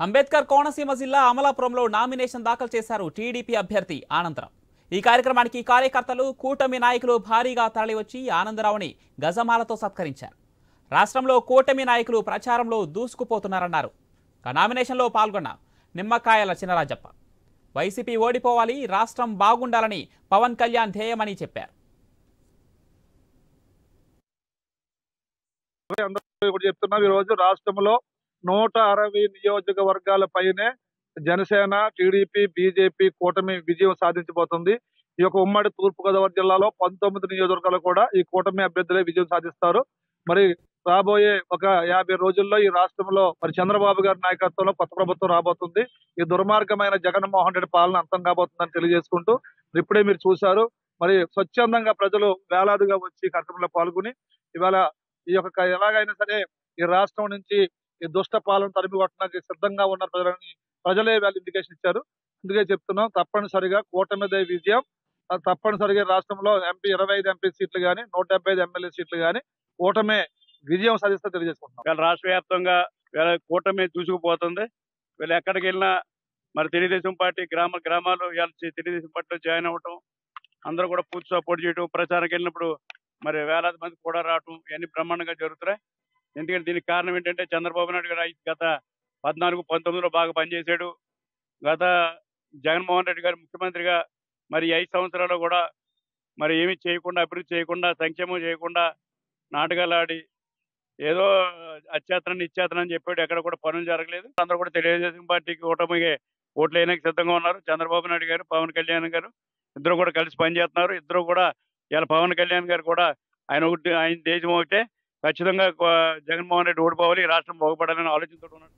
అంబేద్కర్ కోనసీమ జిల్లా అమలాపురంలో నామినేషన్ దాఖలు చేశారు టీడీపీ అభ్యర్థి ఆనందరావు. ఈ కార్యక్రమానికి కార్యకర్తలు, కూటమి నాయకులు భారీగా తరలివచ్చి ఆనందరావుని గజమాలతో సత్కరించారు. రాష్ట్రంలో కూటమి నాయకులు ప్రచారంలో దూసుకుపోతున్నారన్నారు. నామినేషన్లో పాల్గొన్న నిమ్మకాయల చినరాజప్ప వైసీపీ ఓడిపోవాలి, రాష్ట్రం బాగుండాలని పవన్ కళ్యాణ్ ధ్యేయమని చెప్పారు. ఈ రోజు రాష్ట్రంలో 160 నియోజకవర్గాల పైనే జనసేన, టీడీపీ, బీజేపీ కూటమి విజయం సాధించబోతుంది. ఈ యొక్క ఉమ్మడి తూర్పుగోదావరి జిల్లాలో 19 నియోజకవర్గాలు కూడా ఈ కూటమి అభ్యర్థులే విజయం సాధిస్తారు. మరి రాబోయే ఒక 50 రోజుల్లో ఈ రాష్ట్రంలో మరి చంద్రబాబు గారి నాయకత్వంలో కొత్త ప్రభుత్వం రాబోతుంది. ఈ దుర్మార్గమైన జగన్మోహన్ రెడ్డి పాలన అంతం కాబోతుందని తెలియజేసుకుంటూ, ఇప్పుడే మీరు చూశారు మరి స్వచ్ఛందంగా ప్రజలు వేలాదిగా వచ్చి కార్యక్రమంలో పాల్గొని ఇవాళ ఈ యొక్క ఎలాగైనా సరే ఈ రాష్ట్రం నుంచి ఈ దుష్ట పాలన తరిమి కొట్టడానికి సిద్ధంగా ఉన్న ప్రజలే వాళ్ళు ఇండికేషన్ ఇచ్చారు. అందుకే చెప్తున్నాం, తప్పనిసరిగా కూటమిదే విజయం. తప్పనిసరిగా రాష్ట్రంలో 25 ఎంపీ సీట్లు కానీ 175 ఎమ్మెల్యే సీట్లు కానీ కూటమే విజయం సాధిస్తే తెలియజేసుకుంటున్నాం. రాష్ట్ర వ్యాప్తంగా కూటమి దూసుకుపోతుంది. వీళ్ళు ఎక్కడికి వెళ్ళినా మరి తెలుగుదేశం పార్టీ గ్రామాలు తెలుగుదేశం పార్టీలో జాయిన్ అవ్వటం, అందరూ కూడా పూర్తి సపోర్ట్ చేయడం, ప్రచారానికి వెళ్ళినప్పుడు మరి వేలాది మంది కూడా రావటం ఇవన్నీ బ్రహ్మాండంగా జరుగుతున్నాయి. ఎందుకంటే దీనికి కారణం ఏంటంటే చంద్రబాబు నాయుడు గారు గత 14-19లో బాగా పనిచేశాడు. గత జగన్మోహన్ రెడ్డి గారు ముఖ్యమంత్రిగా మరి 5 సంవత్సరాలు కూడా మరి ఏమీ చేయకుండా, అభివృద్ధి చేయకుండా, సంక్షేమం చేయకుండా నాటకాలు ఆడి ఏదో అత్యాతనం ఇచ్చేతనం అని చెప్పాడు. ఎక్కడ కూడా పనులు జరగలేదు. అందరూ కూడా తెలుగుదేశం పార్టీకి కూటమికి ఓట్లు వేయడానికి సిద్ధంగా ఉన్నారు. చంద్రబాబు నాయుడు గారు, పవన్ కళ్యాణ్ గారు ఇద్దరు కూడా కలిసి పనిచేస్తున్నారు. ఇద్దరు కూడా ఇలా పవన్ కళ్యాణ్ గారు కూడా ఆయన దేశం ఒకటే, ఖచ్చితంగా జగన్మోహన్ రెడ్డి ఓడిపోవాలి, రాష్ట్రం బాగుపడాలని ఆలోచనతో ఉన్నారు.